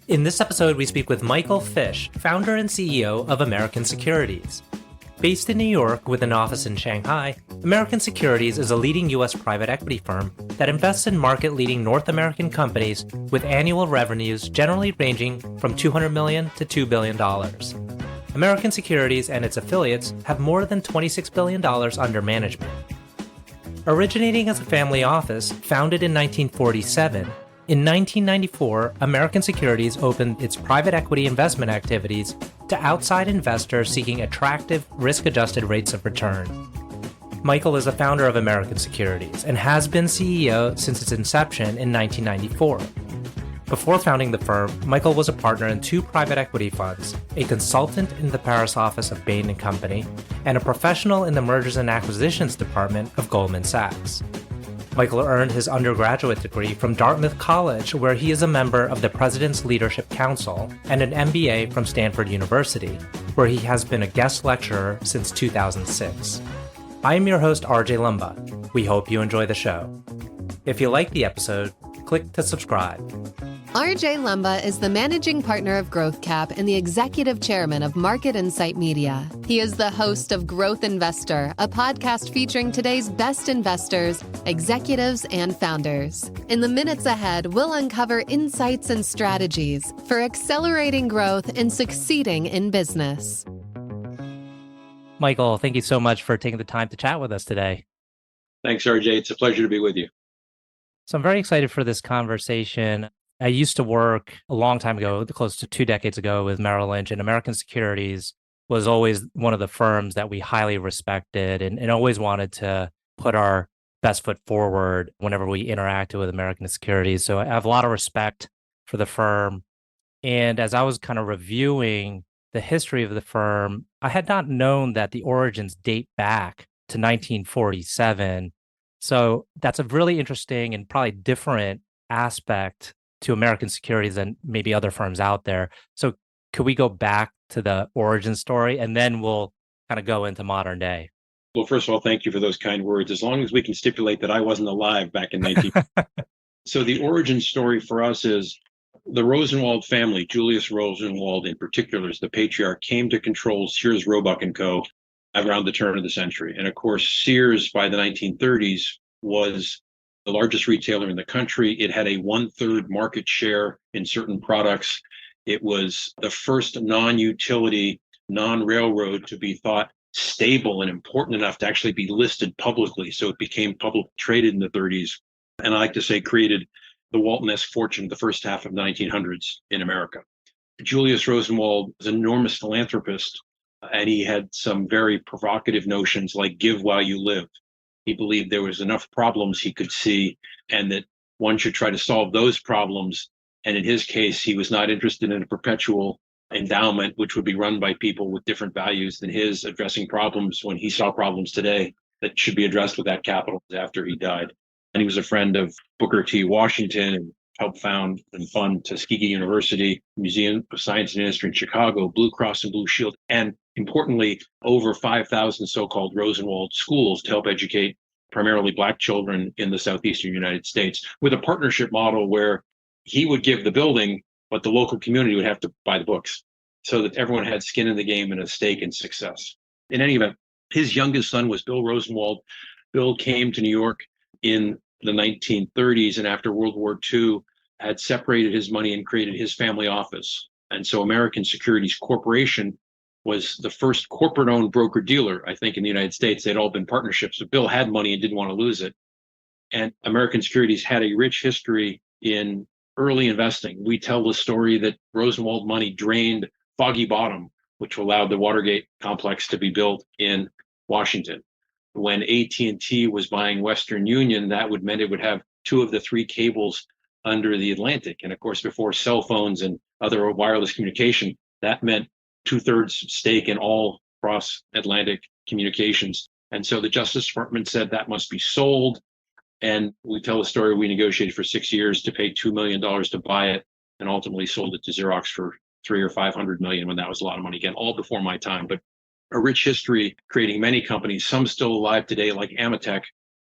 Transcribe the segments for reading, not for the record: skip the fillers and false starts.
In this episode, we speak with Michael Fisch, founder and CEO of American Securities. Based in New York with an office in Shanghai, American Securities is a leading U.S. private equity firm that invests in market-leading North American companies with annual revenues generally ranging from $200 million to $2 billion. American Securities and its affiliates have more than $26 billion under management. Originating as a family office, founded in 1947, in 1994, American Securities opened its private equity investment activities to outside investors seeking attractive, risk-adjusted rates of return. Michael is a founder of American Securities and has been CEO since its inception in 1994. Before founding the firm, Michael was a partner in 2 private equity funds, a consultant in the Paris office of Bain Company, and a professional in the mergers and acquisitions department of Goldman Sachs. Michael earned his undergraduate degree from Dartmouth College, where he is a member of the President's Leadership Council, and an MBA from Stanford University, where he has been a guest lecturer since 2006. I am your host, RJ Lumba. We hope you enjoy the show. If you like the episode, click to subscribe. RJ Lumba is the managing partner of Growth Cap and the executive chairman of Market Insight Media. He is the host of Growth Investor, a podcast featuring today's best investors, executives, and founders. In the minutes ahead, we'll uncover insights and strategies for accelerating growth and succeeding in business. Michael, thank you so much for taking the time to chat with us today. Thanks, RJ. It's a pleasure to be with you. So I'm very excited for this conversation. I used to work a long time ago, close to 2 decades ago, with Merrill Lynch, and American Securities was always one of the firms that we highly respected and always wanted to put our best foot forward whenever we interacted with American Securities. So I have a lot of respect for the firm. And as I was kind of reviewing the history of the firm, I had not known that the origins date back to 1947. So that's a really interesting and probably different aspect to American Securities than maybe other firms out there. So could we go back to the origin story and then we'll kind of go into modern day? Well, first of all, thank you for those kind words. As long as we can stipulate that I wasn't alive back in 19... So the origin story for us is the Rosenwald family, Julius Rosenwald in particular, is the patriarch, came to control Sears, Roebuck & Co. around the turn of the century. And of course, Sears by the 1930s was the largest retailer in the country. It had a 1/3 market share in certain products. It was the first non-utility, non-railroad to be thought stable and important enough to actually be listed publicly. So it became publicly traded in the 30s. And I like to say created the Walton-esque fortune of the first half of the 1900s in America. Julius Rosenwald was an enormous philanthropist, and he had some very provocative notions like give while you live. He believed there was enough problems he could see and that one should try to solve those problems. And in his case, he was not interested in a perpetual endowment, which would be run by people with different values than his, addressing problems when he saw problems today that should be addressed with that capital after he died. And he was a friend of Booker T. Washington and helped found and fund Tuskegee University, Museum of Science and Industry in Chicago, Blue Cross and Blue Shield, and importantly, over 5,000 so-called Rosenwald schools to help educate primarily Black children in the southeastern United States, with a partnership model where he would give the building, but the local community would have to buy the books so that everyone had skin in the game and a stake in success. In any event, his youngest son was Bill Rosenwald. Bill came to New York in the 1930s, and after World War II, had separated his money and created his family office. And so American Securities Corporation was the first corporate-owned broker-dealer, I think, in the United States. They'd all been partnerships. So Bill had money and didn't want to lose it. And American Securities had a rich history in early investing. We tell the story that Rosenwald money drained Foggy Bottom, which allowed the Watergate complex to be built in Washington. When AT&T was buying Western Union, that meant it would have 2 of the 3 cables under the Atlantic. And of course, before cell phones and other wireless communication, that meant 2/3 stake in all cross-Atlantic communications. And so the Justice Department said that must be sold. And we tell the story, we negotiated for 6 years to pay $2 million to buy it, and ultimately sold it to Xerox for $300 or $500 million, when that was a lot of money, again, all before my time. But a rich history creating many companies, some still alive today, like Ametek,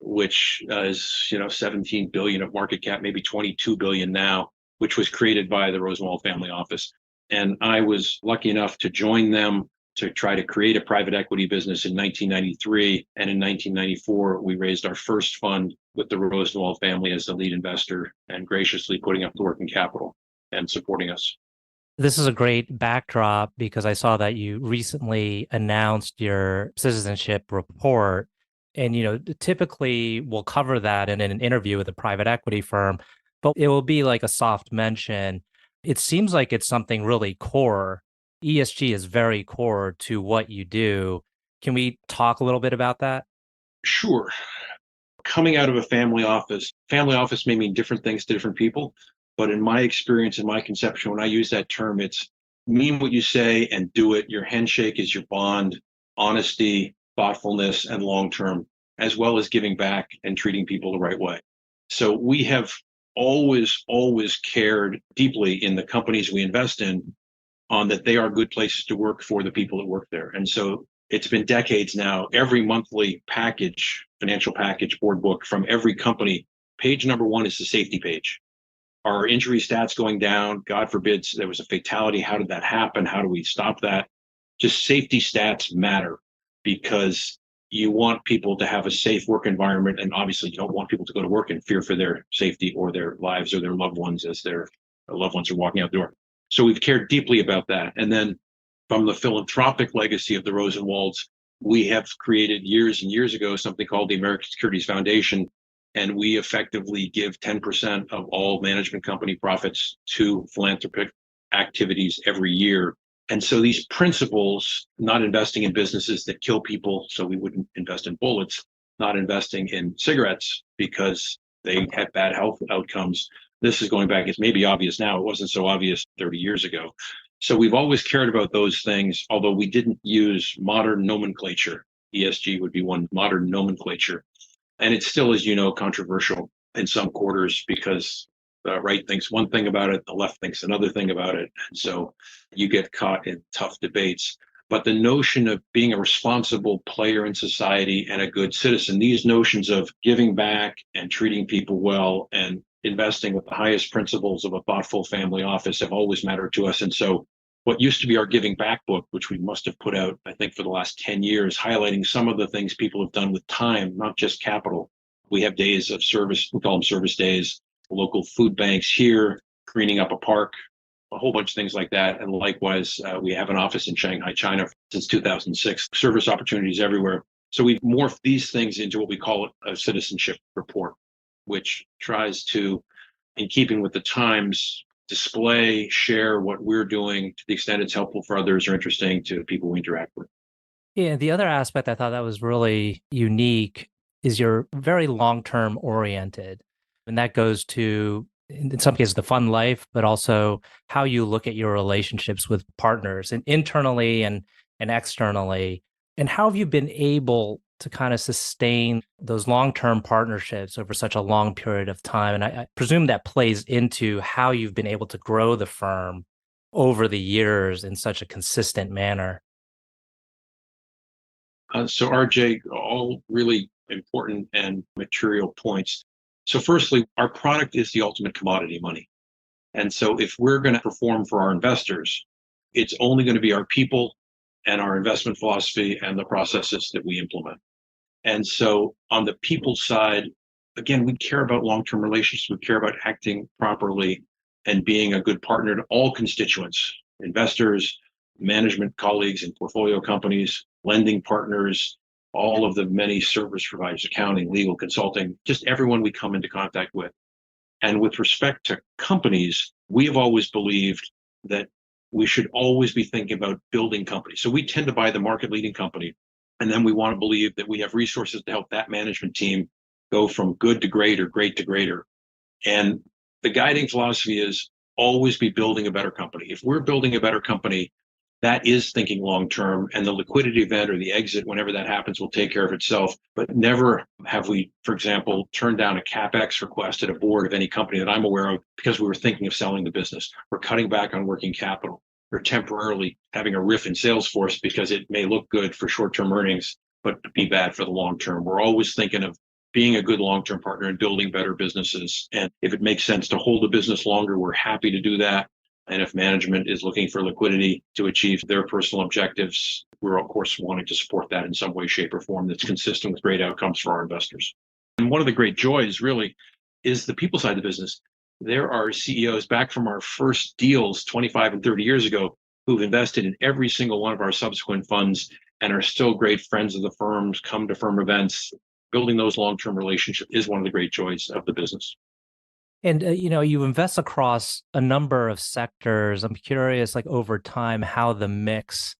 which is 17 billion of market cap, maybe 22 billion now. which was created by the Rosenwald family office. And I was lucky enough to join them to try to create a private equity business in 1993. And in 1994, we raised our first fund with the Rosenwald family as the lead investor and graciously putting up the working capital and supporting us. This is a great backdrop because I saw that you recently announced your citizenship report. And, typically we'll cover that in an interview with a private equity firm, but it will be like a soft mention. It seems like it's something really core. ESG is very core to what you do. Can we talk a little bit about that? Sure. Coming out of a family office may mean different things to different people. But in my experience, in my conception, when I use that term, it's mean what you say and do it. Your handshake is your bond, honesty, thoughtfulness, and long-term, as well as giving back and treating people the right way. So we have always cared deeply in the companies we invest in on that they are good places to work for the people that work there. And so it's been decades now, every monthly package, financial package, board book from every company, page number one is the safety page. Are injury stats going down? God forbid there was a fatality. How did that happen? How do we stop that? Just safety stats matter because you want people to have a safe work environment. And obviously you don't want people to go to work in fear for their safety or their lives or their loved ones as their loved ones are walking out the door. So we've cared deeply about that. And then from the philanthropic legacy of the Rosenwalds, we have created years and years ago something called the American Securities Foundation. And we effectively give 10% of all management company profits to philanthropic activities every year. And so these principles, not investing in businesses that kill people, so we wouldn't invest in bullets, not investing in cigarettes because they had bad health outcomes. This is going back, it's maybe obvious now, it wasn't so obvious 30 years ago. So we've always cared about those things, although we didn't use modern nomenclature. ESG would be one modern nomenclature. And it's still, as you know, controversial in some quarters because the right thinks one thing about it, the left thinks another thing about it. And so you get caught in tough debates. But the notion of being a responsible player in society and a good citizen, these notions of giving back and treating people well and investing with the highest principles of a thoughtful family office have always mattered to us. And so what used to be our giving back book, which we must have put out, I think, for the last 10 years, highlighting some of the things people have done with time, not just capital. We have days of service, we call them service days, local food banks here, cleaning up a park, a whole bunch of things like that. And likewise, we have an office in Shanghai, China since 2006, service opportunities everywhere. So we've morphed these things into what we call a citizenship report, which tries to, in keeping with the times, display, share what we're doing to the extent it's helpful for others or interesting to people we interact with. Yeah, the other aspect I thought that was really unique is you're very long-term oriented. And that goes to, in some cases, the fund life, but also how you look at your relationships with partners and internally and externally. And how have you been able to kind of sustain those long-term partnerships over such a long period of time? And I presume that plays into how you've been able to grow the firm over the years in such a consistent manner. So RJ, all really important and material points. So firstly, our product is the ultimate commodity, money. And so if we're going to perform for our investors, it's only going to be our people and our investment philosophy and the processes that we implement. And so on the people side, again, we care about long-term relationships. We care about acting properly and being a good partner to all constituents, investors, management colleagues in portfolio companies, lending partners, all of the many service providers, accounting, legal, consulting, just everyone we come into contact with. And with respect to companies, we have always believed that we should always be thinking about building companies. So we tend to buy the market leading company. And then we want to believe that we have resources to help that management team go from good to great or great to greater. And the guiding philosophy is always be building a better company. If we're building a better company, that is thinking long term, and the liquidity event or the exit, whenever that happens, will take care of itself. But never have we, for example, turned down a CapEx request at a board of any company that I'm aware of because we were thinking of selling the business. We're cutting back on working capital. Or temporarily having a riff in Salesforce because it may look good for short-term earnings, but be bad for the long term. We're always thinking of being a good long-term partner and building better businesses. And if it makes sense to hold a business longer, we're happy to do that. And if management is looking for liquidity to achieve their personal objectives, we're of course wanting to support that in some way, shape, or form that's consistent with great outcomes for our investors. And one of the great joys really is the people side of the business. There are CEOs back from our first deals 25 and 30 years ago who've invested in every single one of our subsequent funds and are still great friends of the firms, come to firm events. Building those long-term relationships is one of the great joys of the business. And you invest across a number of sectors. I'm curious, like over time, how the mix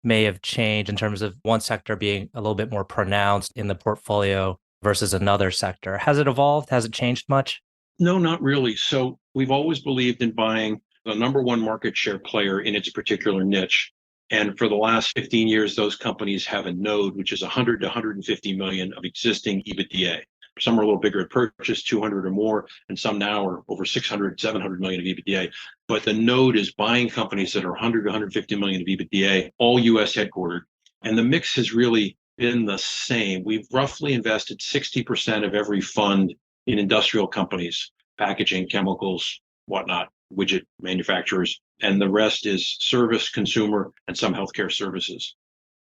may have changed in terms of one sector being a little bit more pronounced in the portfolio versus another sector. Has it evolved? Has it changed much? No, not really. So we've always believed in buying the number one market share player in its particular niche. And for the last 15 years, those companies have a node, which is 100 to 150 million of existing EBITDA. Some are a little bigger at purchase, 200 or more, and some now are over 600, 700 million of EBITDA. But the node is buying companies that are 100 to 150 million of EBITDA, all US headquartered. And the mix has really been the same. We've roughly invested 60% of every fund in industrial companies, packaging, chemicals, whatnot, widget manufacturers. And the rest is service, consumer, and some healthcare services.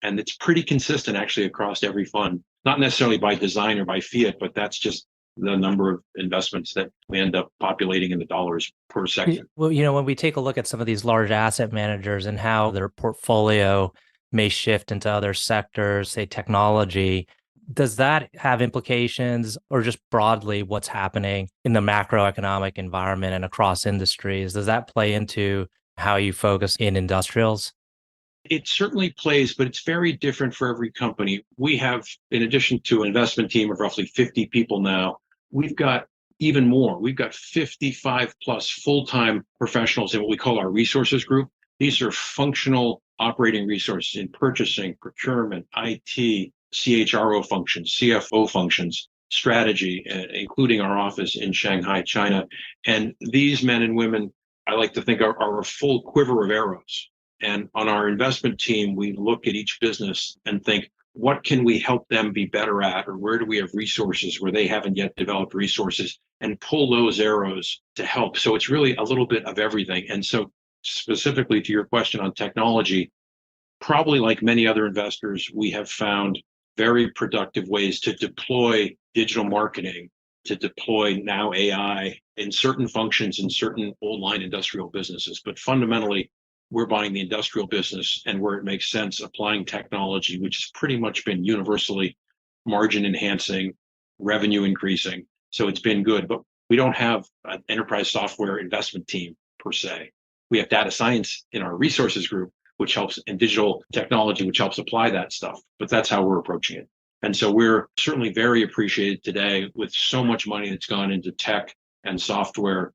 And it's pretty consistent actually across every fund, not necessarily by design or by fiat, but that's just the number of investments that we end up populating in the dollars per sector. Well, when we take a look at some of these large asset managers and how their portfolio may shift into other sectors, say technology, does that have implications, or just broadly what's happening in the macroeconomic environment and across industries? Does that play into how you focus in industrials? It certainly plays, but it's very different for every company. We have, in addition to an investment team of roughly 50 people now, we've got even more. We've got 55 plus full-time professionals in what we call our resources group. These are functional operating resources in purchasing, procurement, IT, CHRO functions, CFO functions, strategy, including our office in Shanghai, China. And these men and women, I like to think, are a full quiver of arrows. And on our investment team, we look at each business and think, what can we help them be better at? Or where do we have resources where they haven't yet developed resources, and pull those arrows to help? So it's really a little bit of everything. And so specifically to your question on technology, probably like many other investors, we have found very productive ways to deploy digital marketing, to deploy now AI in certain functions in certain old line industrial businesses. But fundamentally, we're buying the industrial business, and where it makes sense, applying technology, which has pretty much been universally margin enhancing, revenue increasing. So it's been good, but we don't have an enterprise software investment team per se. We have data science in our resources group, which helps, and digital technology, which helps apply that stuff. But that's how we're approaching it. And so we're certainly very appreciated today with so much money that's gone into tech and software,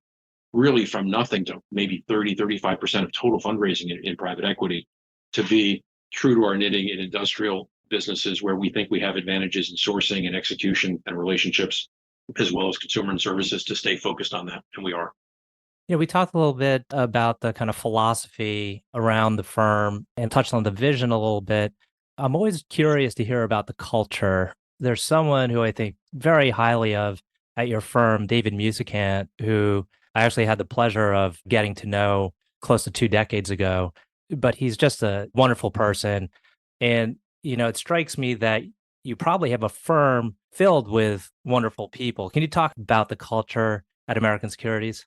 really from nothing to maybe 30, 35% of total fundraising in private equity, to be true to our knitting in industrial businesses where we think we have advantages in sourcing and execution and relationships, as well as consumer and services, to stay focused on that. And we are. We talked a little bit about the kind of philosophy around the firm and touched on the vision a little bit. I'm always curious to hear about the culture. There's someone who I think very highly of at your firm, David Musicant, who I actually had the pleasure of getting to know close to 2 decades ago, but he's just a wonderful person. And, it strikes me that you probably have a firm filled with wonderful people. Can you talk about the culture at American Securities?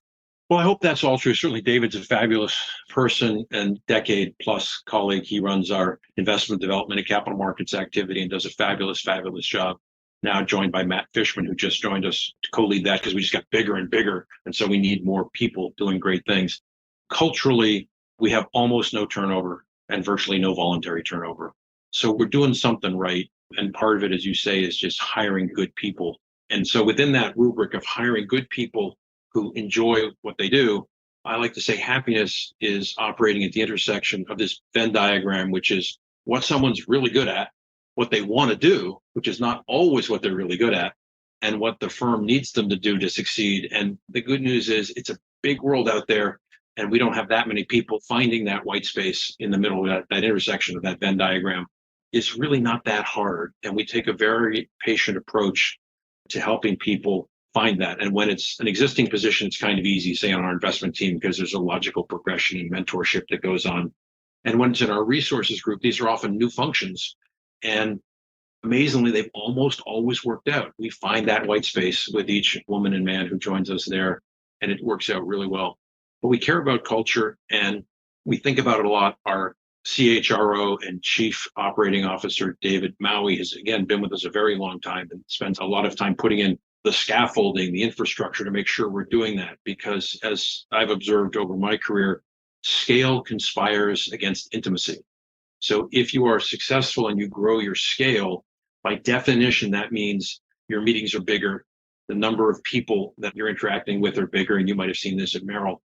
Well, I hope that's all true. Certainly, David's a fabulous person and decade plus colleague. He runs our investment development and capital markets activity and does a fabulous, fabulous job. Now joined by Matt Fischman, who just joined us to co-lead that because we just got bigger and bigger. And so we need more people doing great things. Culturally, we have almost no turnover and virtually no voluntary turnover. So we're doing something right. And part of it, as you say, is just hiring good people. And so within that rubric of hiring good people who enjoy what they do, I like to say happiness is operating at the intersection of this Venn diagram, which is what someone's really good at, what they want to do, which is not always what they're really good at, and what the firm needs them to do to succeed. And the good news is it's a big world out there, and we don't have that many people. Finding that white space in the middle of that intersection of that Venn diagram is really not that hard. And we take a very patient approach to helping people find that. And when it's an existing position, it's kind of easy, say on our investment team, because there's a logical progression and mentorship that goes on. And when it's in our resources group, these are often new functions. And amazingly, they've almost always worked out. We find that white space with each woman and man who joins us there, and it works out really well. But we care about culture, and we think about it a lot. Our CHRO and Chief Operating Officer, David Maui, has again been with us a very long time and spends a lot of time putting in the scaffolding, the infrastructure to make sure we're doing that. Because as I've observed over my career, scale conspires against intimacy. So if you are successful and you grow your scale, by definition, that means your meetings are bigger, the number of people that you're interacting with are bigger, and you might have seen this at Merrill.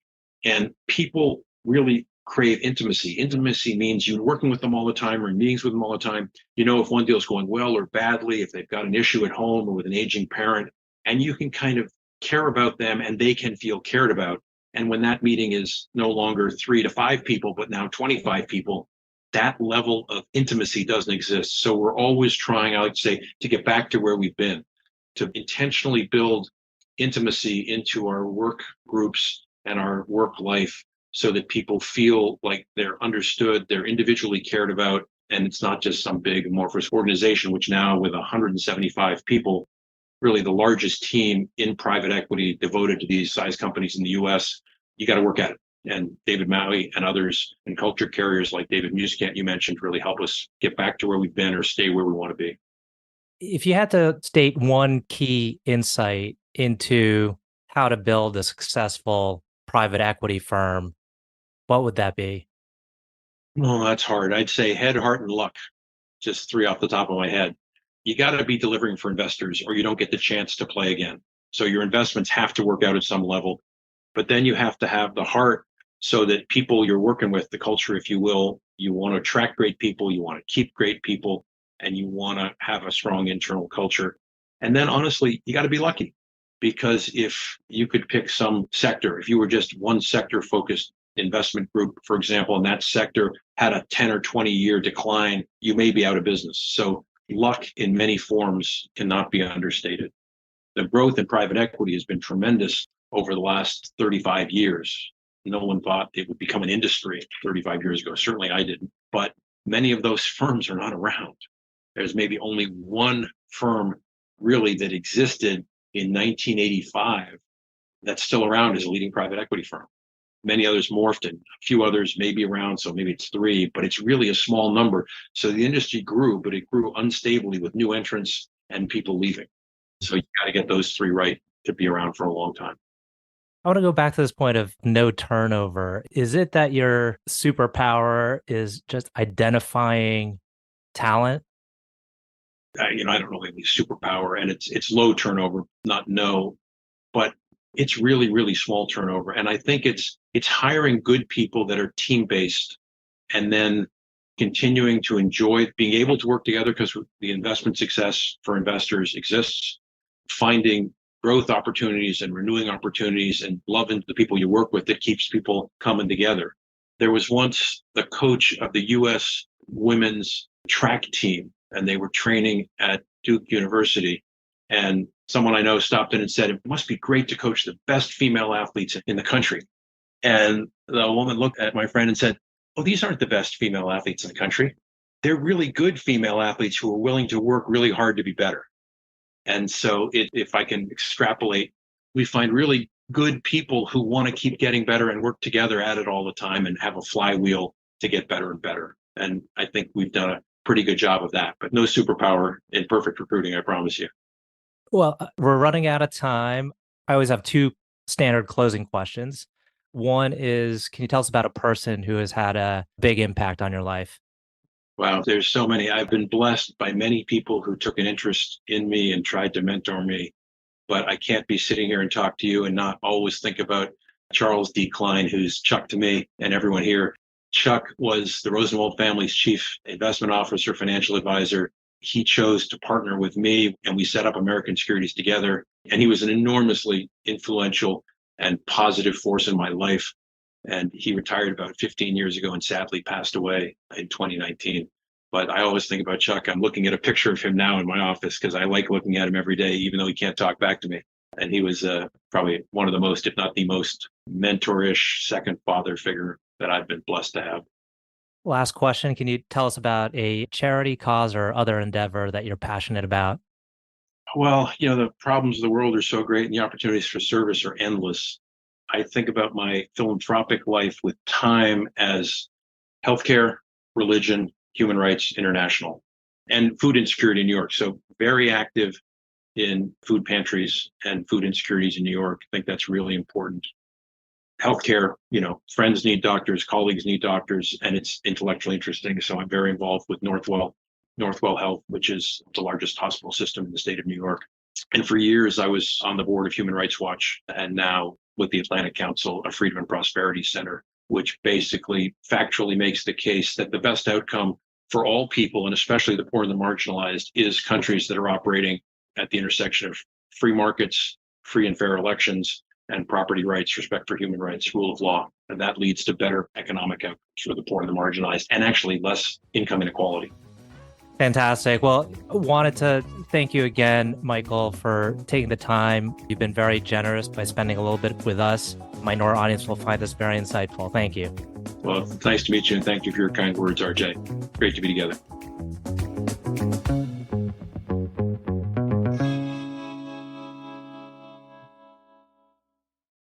And people really crave intimacy. Intimacy means you're working with them all the time or in meetings with them all the time. You know if one deal is going well or badly, if they've got an issue at home or with an aging parent, and you can kind of care about them and they can feel cared about. And when that meeting is no longer 3 to 5 people, but now 25 people, that level of intimacy doesn't exist. So we're always trying, I like to say, to get back to where we've been, to intentionally build intimacy into our work groups and our work life so that people feel like they're understood, they're individually cared about, and it's not just some big amorphous organization, which now with 175 people, really the largest team in private equity devoted to these size companies in the US, you got to work at it. And David Maui and others and culture carriers like David Muscat, you mentioned, really help us get back to where we've been or stay where we want to be. If you had to state one key insight into how to build a successful private equity firm, what would that be? Oh, that's hard. I'd say head, heart, and luck. Just 3 off the top of my head. You got to be delivering for investors or you don't get the chance to play again. So your investments have to work out at some level, but then you have to have the heart so that people you're working with, the culture, if you will, you want to attract great people, you want to keep great people, and you want to have a strong internal culture. And then honestly, you got to be lucky, because if you could pick some sector, if you were just one sector focused investment group, for example, and that sector had a 10 or 20 year decline, you may be out of business. So luck in many forms cannot be understated. The growth in private equity has been tremendous over the last 35 years. No one thought it would become an industry 35 years ago. Certainly I didn't. But many of those firms are not around. There's maybe only one firm really that existed in 1985 that's still around as a leading private equity firm. Many others morphed and a few others may be around, so maybe it's 3, but it's really a small number. So the industry grew, but it grew unstably with new entrants and people leaving. So you got to get those 3 right to be around for a long time. I want to go back to this point of no turnover. Is it that your superpower is just identifying talent? I don't know any superpower, and it's low turnover, not no, but it's really, really small turnover. And I think it's hiring good people that are team-based and then continuing to enjoy being able to work together, because the investment success for investors exists, finding growth opportunities and renewing opportunities and loving the people you work with that keeps people coming together. There was once the coach of the US women's track team, and they were training at Duke University. And someone I know stopped in and said, it must be great to coach the best female athletes in the country. And the woman looked at my friend and said, oh, these aren't the best female athletes in the country. They're really good female athletes who are willing to work really hard to be better. And so if I can extrapolate, we find really good people who want to keep getting better and work together at it all the time and have a flywheel to get better and better. And I think we've done a pretty good job of that, but no superpower in perfect recruiting, I promise you. Well, we're running out of time. I always have 2 standard closing questions. One is, can you tell us about a person who has had a big impact on your life? Wow, there's so many. I've been blessed by many people who took an interest in me and tried to mentor me, but I can't be sitting here and talk to you and not always think about Charles D. Klein, who's Chuck to me and everyone here. Chuck was the Rosenwald family's chief investment officer, financial advisor. He chose to partner with me and we set up American Securities together. And he was an enormously influential and positive force in my life. And he retired about 15 years ago and sadly passed away in 2019. But I always think about Chuck. I'm looking at a picture of him now in my office because I like looking at him every day, even though he can't talk back to me. And he was probably one of the most, if not the most, mentorish second father figure that I've been blessed to have. Last question. Can you tell us about a charity, cause, or other endeavor that you're passionate about? Well, the problems of the world are so great and the opportunities for service are endless. I think about my philanthropic life with time as healthcare, religion, human rights international, and food insecurity in New York. So very active in food pantries and food insecurities in New York. I think that's really important. Healthcare, friends need doctors, colleagues need doctors, and it's intellectually interesting. So I'm very involved with Northwell Health, which is the largest hospital system in the state of New York. And for years, I was on the board of Human Rights Watch, and now with the Atlantic Council, a Freedom and Prosperity Center, which basically factually makes the case that the best outcome for all people, and especially the poor and the marginalized, is countries that are operating at the intersection of free markets, free and fair elections, and property rights, respect for human rights, rule of law. And that leads to better economic outcomes for the poor and the marginalized, and actually less income inequality. Fantastic. Well, wanted to thank you again, Michael, for taking the time. You've been very generous by spending a little bit with us. My Nora audience will find this very insightful. Thank you. Well, it's nice to meet you, and thank you for your kind words, RJ. Great to be together.